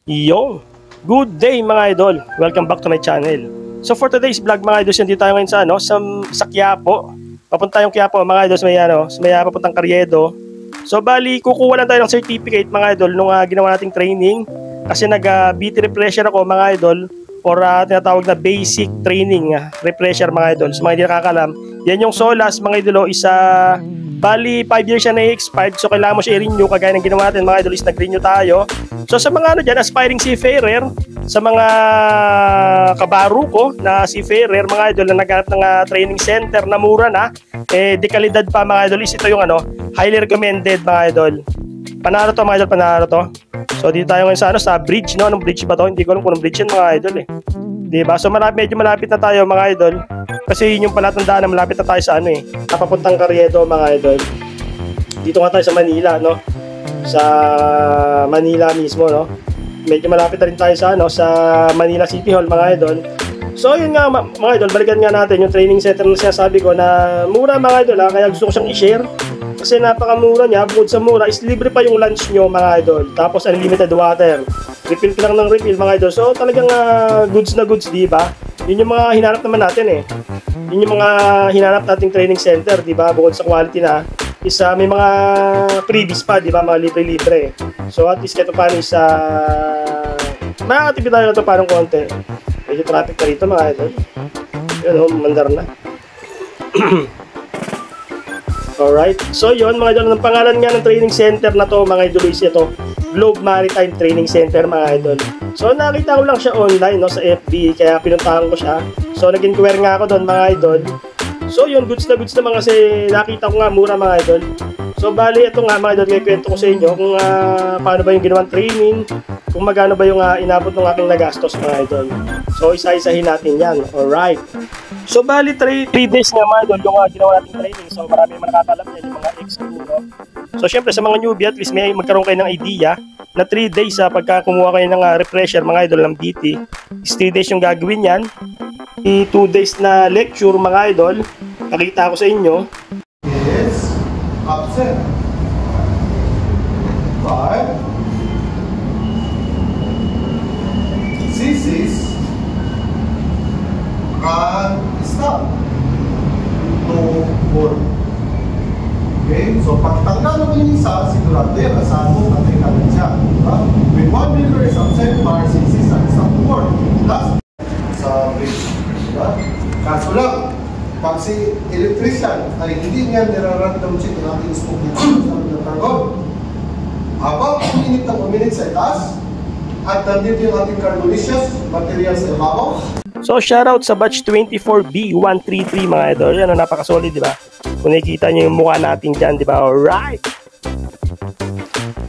Yo! Good day mga idol! Welcome back to my channel. So for today's vlog mga idol, nandito tayo ngayon sa Quiapo. Papunta yung Quiapo mga idol sa may papuntang Carriedo. So bali, kukuha lang tayo ng certificate mga idol nung ginawa nating training. Kasi nag-BT refresher ako mga idol or tinatawag na basic training refresher mga idol. So mga hindi nakakalam, yan yung SOLAS mga idol isa bali 5 years siya na expired, so kailangan mo siya i-renew kagaya ng ginawa natin mga idol is nag-renew tayo. So sa mga dyan, aspiring seafarer, sa mga kabaro ko na seafarer mga idol na naghanap ng training center na mura na, de kalidad pa mga idol, is ito yung highly recommended mga idol. Panalo to mga idol, panalo to. So dito tayo ngayon sa bridge, no? Anong bridge ba to? Hindi ko alam kung anong bridge yan mga idol Diba? So medyo malapit na tayo mga idol. Kasi yun yung palatandaan na malapit na tayo sa napapuntang Carriedo mga idol. Dito nga tayo sa Manila, no? Sa Manila mismo, no? Medyo malapit na rin tayo sa Manila City Hall mga idol. So yun nga mga idol, balikan nga natin yung training center na sinasabi ko na mura mga idol kaya gusto ko siyang i-share. Kasi napakamura niya, bukod sa mura is libre pa yung lunch nyo mga idol. Tapos unlimited water. Refill ka lang ng refill mga idol. So talagang goods na goods, di ba? Yun yung mga hinanap naman natin Yun yung mga hinanap nating training center, di ba? Bukod sa quality na, is may mga freebies pa, di ba? Mga libre-libre. So at least kahit paano is makakatipid tayo na ito parang konti. Medyo traffic pa rito mga idol. Yun mandar na. Alright, so yun mga idol, ang pangalan nga ng training center na to mga idol is ito, Globe Maritime Training Center mga idol. So nakita ko lang siya online sa FB, kaya pinuntahan ko siya. So nag-inquire nga ako doon mga idol. So yun, goods na mga kasi nakita ko nga mura mga idol. So bali ito nga mga idol, kwento ko sa inyo kung paano ba yung ginawang training, kung magkano ba yung inabot ng aking nagastos mga idol. So isa-isahin natin yan, alright. So bali 3 days nga mga idol yung ginawa nating training. So marami naman nakakalam yan, yung mga ex-crew. So syempre sa mga newbie at least may magkaroon kayo ng idea na 3 days pagka kumuha kayo ng refresher mga idol ng BT. Is 3 days yung gagawin yan. 2 days na lecture mga idol. Nakita ko sa inyo. Yes, absent. 5. Thesis. And stop. 2, 4. Okay, so pagtanggal mo yung isa, sigurado yan, asahan mo, patay ka rin siya. With 1 meter is absent, bar thesis and stop to work. Last, sa bridge. Kaso lang, pag si electrician ay hindi niya nirarandom check ng ating smoke ng carbon, habang uminit na uminit sa itaas, at nandito yung ating carbonaceous material sa ibabaw. So shoutout sa batch 24B133 mga idol. Yan napaka-solid, di ba? Kung nakikita niyo yung mukha natin dyan, di ba? Alright!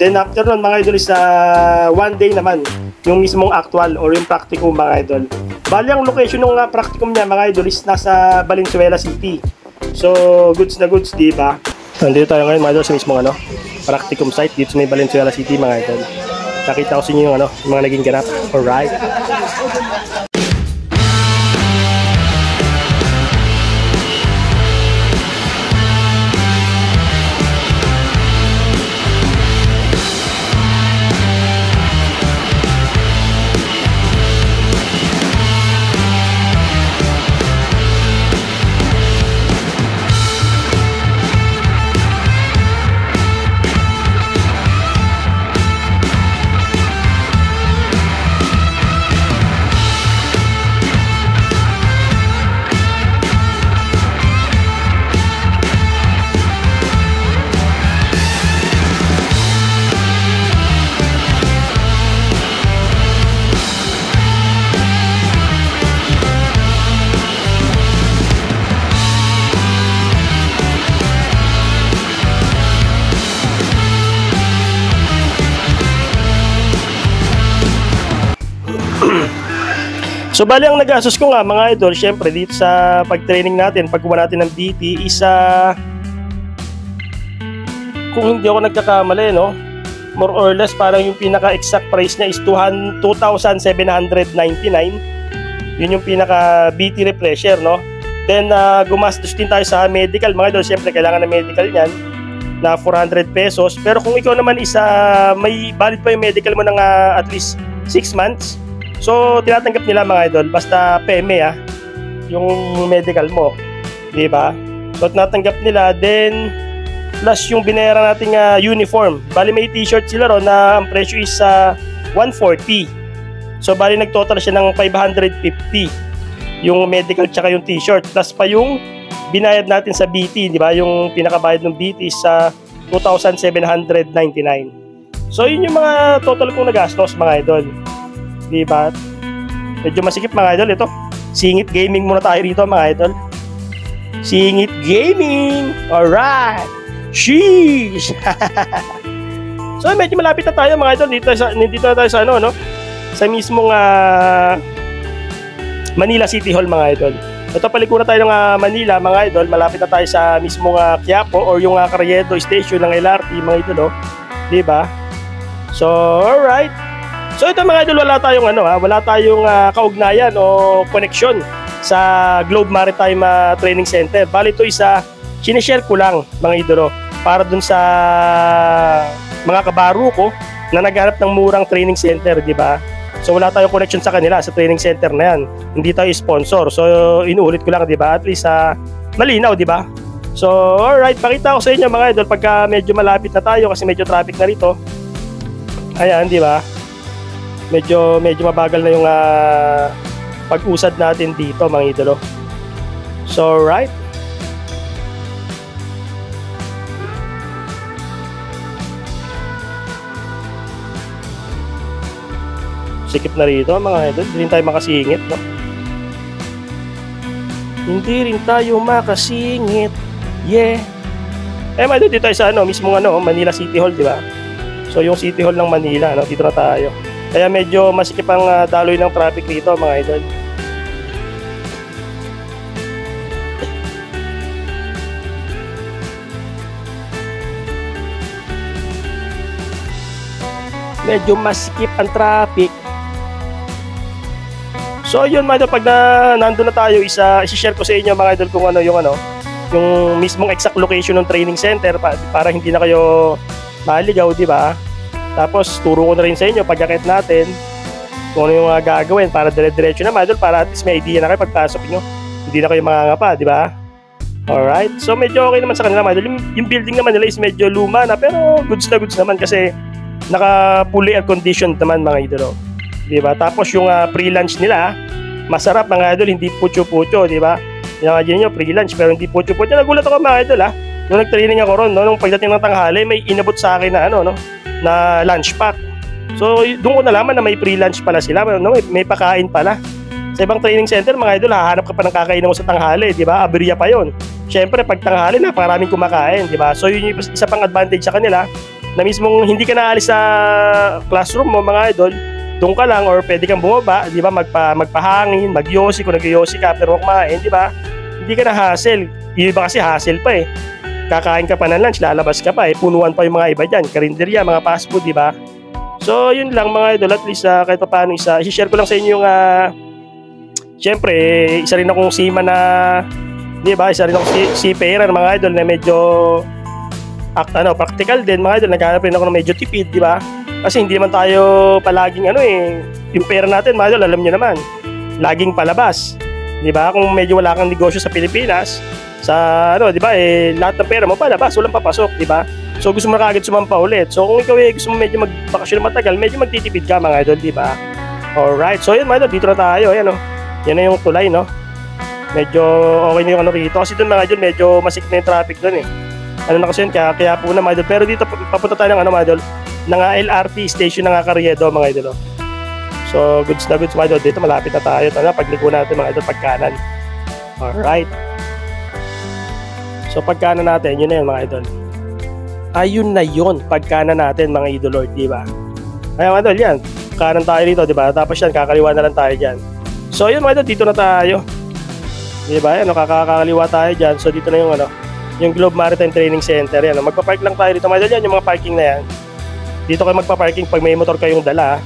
Then after nun mga idol is 1 day naman yung mismong actual or yung practicum mga idol. Bali ang location ng practicum niya mga idol is nasa Valenzuela City. So goods na goods, di ba? Nandito tayo ngayon mga idol sa mismong practicum site dito sa may Valenzuela City mga idol. Nakita ko sa inyo yung mga naging ganap. Alright! So bali ang nagastos ko nga mga idol, syempre dito sa pag-training natin, pagkuha natin ng BT, kung hindi ako nagkakamali, more or less parang yung pinaka-exact price niya is 2,799. Yun yung pinaka-BT refresher, Then gumastos din tayo sa medical mga idol, syempre kailangan ng medical yan. na 400 pesos. Pero kung ikaw naman may valid pa yung medical mo ng at least 6 months. So, tinatanggap nila mga idol, basta PME yung medical mo, di ba? So, tinatanggap nila, then plus yung binayaran nating uniform. Bali may t-shirt sila ron na ang presyo is 140. So, bali nagtotal siya ng 550 yung medical tsaka yung t-shirt. Plus pa yung binayad natin sa BT, di ba? Yung pinakabayad ng BT is 2,799. So, yun yung mga total kong nagastos mga idol. Di ba? Medyo masikip mga idol ito. Singit gaming muna tayo rito mga idol. Singit gaming. Alright. Sheesh. So medyo malapit na tayo mga idol. Dito na tayo sa ano, no? Sa mismong Manila City Hall mga idol. Ito palikuran tayo ng Manila mga idol. Malapit na tayo sa mismong Quiapo or yung Carriedo Station ng LRT mga idol, oh. Di ba? So alright. So ito mga idol, wala tayong kaugnayan o connection sa Globe Maritime Training Center. Bali ito isa sinishare ko lang mga idolo para dun sa mga kabaro ko na naghanap ng murang training center, di ba? So wala tayong connection sa kanila sa training center na yan. Hindi tayo sponsor. So inuulit ko lang, di ba? At least malinaw, di ba? So alright, pakita ko sa inyo mga idol pagka medyo malapit na tayo kasi medyo traffic na rito. Ayan, di ba? Medyo mabagal na yung pag-usad natin dito mga idolo. So right. Sikip na rito mga idol. Hindi rin tayo makasingit, no? Hindi rin tayo makasingit. Yeah. Mga idol, dito tayo sa mismong Manila City Hall, di ba? So yung City Hall ng Manila, no? Dito na tayo. Kaya medyo masikip ang daloy ng traffic dito mga idol. Medyo masikip ang traffic. So yun mga idol, pag nandun na tayo, isi-share ko sa inyo mga idol kung yung mismong exact location ng training center para hindi na kayo maligaw, di ba? Tapos turo ko na rin sa inyo pagkakit natin kung ano yung gagawin para dire-diretso na mga idol, para at least may idea na kayo pagpasok nyo. Hindi na kayo mangangapa, di ba? Alright, so medyo okay naman sa kanila mga idol. Yung building naman nila is medyo luma na, pero goods na goods naman kasi naka fully air conditioned naman mga idol, di ba? Tapos yung pre-lunch nila masarap mga idol, hindi pucho-pucho, di ba? Imagine nyo, pre-lunch pero hindi pucho-pucho. Nagulat ako mga idol nung nag-training ako ron, nung pagdating ng tanghali may inabot sa akin na na lunch pack. So doon ko nalaman na may pre-lunch pala sila, may pakain pala. Sa ibang training center mga idol, hahanap ka pa ng kakainin mo sa tanghali, di ba? Aberya pa yon. Syempre pag tanghali na maraming kumakain, di ba? So yun yung isa pang advantage sa kanila, na mismong hindi ka naalis sa classroom mo mga idol, doon ka lang or pwede kang bumaba, di ba? Magpahangin, magyosi kung nagyosi ka after mo kumain, di ba? Hindi ka na hassle. Yung iba kasi hassle pa eh. Kakain ka pa ng lunch, lalabas ka pa eh. Punuan pa yung mga iba dyan. Karinderya, mga fast food, di ba? So, yun lang mga idol. At least, kahit pa paano i-share ko lang sa inyo yung, syempre, isa rin akong seaman na, di ba? Isa rin akong seafarer, mga idol, na medyo, practical din, mga idol. Naghanap rin ako ng medyo tipid, di ba? Kasi hindi naman tayo palaging, yung pera natin, mga idol, alam nyo naman, laging palabas. Di ba? Kung medyo wala kang negosyo sa Pilipinas, sa di ba lahat ng pera mo palabas, walang papasok, di ba? So gusto mo na kagad sumampa ulit. So kung ikaw gusto mo medyo magbakasyon na matagal, medyo magtitipid ka mga idol, di ba? Alright, so yun mga idol, dito na tayo, ayan yan na yung tulay, no? Medyo okay na yung rito kasi doon mga idol, medyo masikip na yung traffic doon eh. Na kasi yun, kaya po na mga idol. Pero dito papunta tayo ng mga idol, ng LRT station ng Carriedo mga idol. So goods na goods mga idol, dito malapit na tayo. Pagliko natin mga idol, pagkanan. Alright. So pagkanan natin, yun na yun mga idol. Ayun na yun, pagkanan natin mga idol Lord, di ba? Ayan mga idol, yan. Kanan tayo dito, di ba? Tapos yan, kakaliwa na lang tayo dyan. So yun mga idol, dito na tayo. Di ba? Yan, kakaliwa tayo dyan. So dito na yung yung Globe Maritime Training Center. Yan, magpa-park lang tayo dito mga idol. Yan, yung mga parking na yan. Dito kayo magpa-parking pag may motor kayong dala.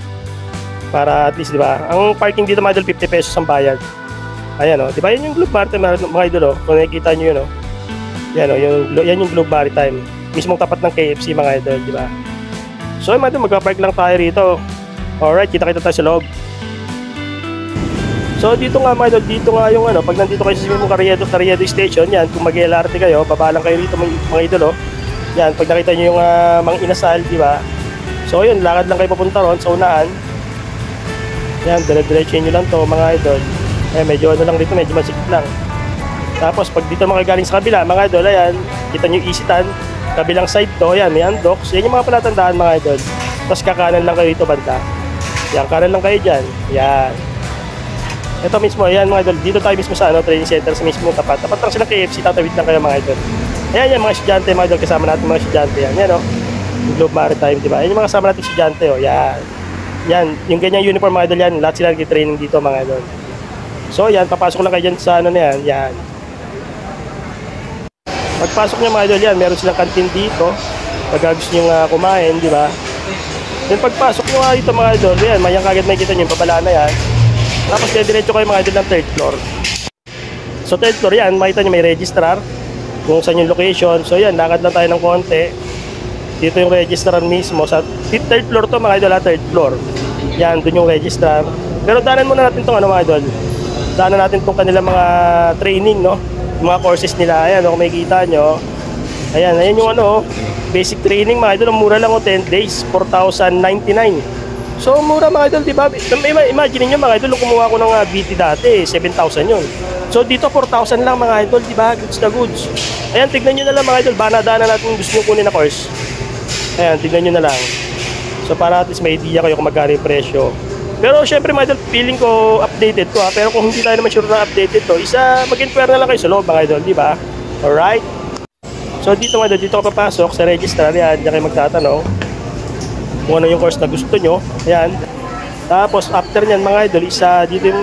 Para at least, di ba? Ang parking dito mga idol, 50 pesos ang bayad. Ayan di ba? Yan yung Globe Maritime mga idol Kung nakikita nyo yun yan yung Globe Maritime. Mismong tapat ng KFC mga idol, di ba? So mga idol, magpa-park lang tayo rito. Alright, kita-kita tayo sa loob. So dito nga mga idol, dito nga yung ano, pag nandito kayo sa mismong Carriedo Station, yan, kung mag-LRT kayo, baba lang kayo rito mga idol, oh. Yan, pag nakita nyo yung Mang Inasal, di ba? So yun, lakad lang kayo papunta ron sa unahan. Yan, dire-diretso nyo lang to mga idol. Medyo ano lang dito, medyo masikip lang. Tapos pag dito mga galing sa kabila, mga idol, ayan, kita nyo isitan, kabilang side to, ayan, may undock. So yan yung mga palatandaan mga idol. Tapos kakanan lang kayo dito banda. Yan, kanan lang kayo dyan. Yan. Ito mismo, ayan mga idol, dito tayo mismo sa training center sa mismo tapat. Tapat lang silang KFC, tatawid lang kayo mga idol. Ayan yan mga estudyante mga idol, kasama natin mga estudyante yan. Yan o, Globe Maritime, diba? Ayan yung mga kasama natin estudyante o, yan. Yan, yung ganyang uniform mga idol yan, lahat sila nag-training dito mga idol. So yan, papasok lang kayo dyan sa ano na yan, yan. Pagpasok nyo mga idol yan, meron silang kantin dito. Pag gusto nyo kumain, diba? Then pagpasok nyo nga dito mga idol, yan, mayang kagad makikita nyo yung babala na yan. Tapos diretso kayo mga idol ng third floor. So third floor yan, makita nyo may registrar kung saan yung location. So yan, lakad lang tayo ng konti. Dito yung registrar mismo. Sa third floor to mga idol, third floor. Yan, dun yung registrar. Pero daanan muna natin itong mga idol. Daanan natin itong kanilang mga training, no? Yung mga courses nila. Ayan, kung makikita nyo. Ayan yung basic training mga idol. Mura lang 10 days, 4,099. So mura mga idol, diba? Imagine nyo mga idol, kung kumuha ko ng BT dati, 7,000 yun. So dito 4,000 lang mga idol, diba? Goods na goods. Ayan, tignan nyo na lang mga idol, banadaan na natin gusto nyo kunin na course. Ayan, tignan nyo na lang. So para at least may idea kayo kung magkano yung presyo. Pero syempre mga idol, feeling ko updated to ha. Pero kung hindi tayo naman sure na updated to, mag-inquire na lang kayo sa loob mga idol, diba? Alright? So dito mga idol, dito ka papasok sa registrar, yan, diyan kayo magtatanong kung ano yung course na gusto nyo. Ayan. Tapos after nyan mga idol,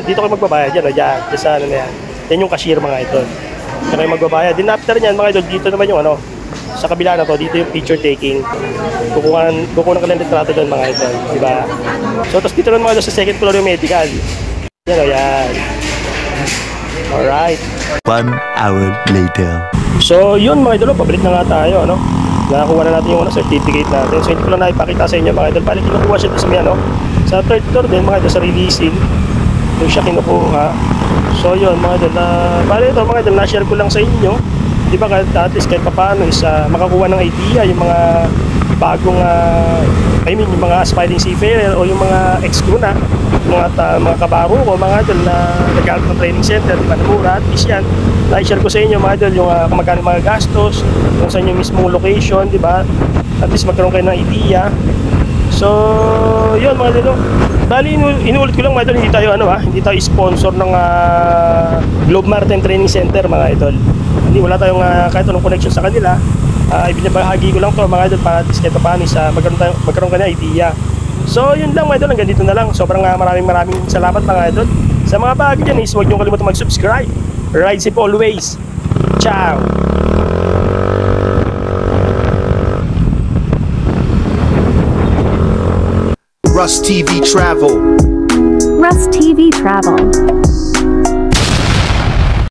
dito kayo magbabayad yan. Diyan sa ano na yan. Yan yung cashier mga idol. Diyan kayo magbabayad. Then after nyan mga idol, dito naman yung sa kabila na to, dito yung picture taking. Kukunan ka ng litrato doon mga idol. Diba? So tapos dito naman mga idol, sa second floor yung medical. Yan o yan. Alright. 1 hour later. So yun mga idol, pabalik na nga tayo. Nakakuha na natin yung certificate natin. So hindi ko lang nakipakita sa inyo mga idol. Balik kinukuha siya sa may sa third floor din mga idol, sa releasing. Yung siya kinukuha. So yun mga idol, balik ito mga idol, na-share ko lang sa inyo. Di ba at least kahit paano is makakuha ng idea yung mga bagong yung mga aspiring seafarer o yung mga ex-crew na mga kabaro ko mga idol na nag-aaral ng training center, di ba, mura. At least yan, na-share ko sa inyo mga idol yung kung magkano mga gastos, kung saan yung mismong location, di ba, at least magkaroon kayo ng idea. So yun mga idol, bali inuulit ko lang mga idol, hindi tayo sponsor ng Globe Maritime Training Center mga idol. Hindi, wala tayong kahit anong connection sa kanila. Ibinabahagi ko lang to mga idol para at least kahit paano magkaroon ka na idea. So yun lang mga idol, hanggang dito na lang. Sobrang maraming salamat mga idol. Sa mga bago dyan is huwag nyo kalimutan mag-subscribe. Ride safe always. Ciao. Rust TV Travel. Rust TV Travel.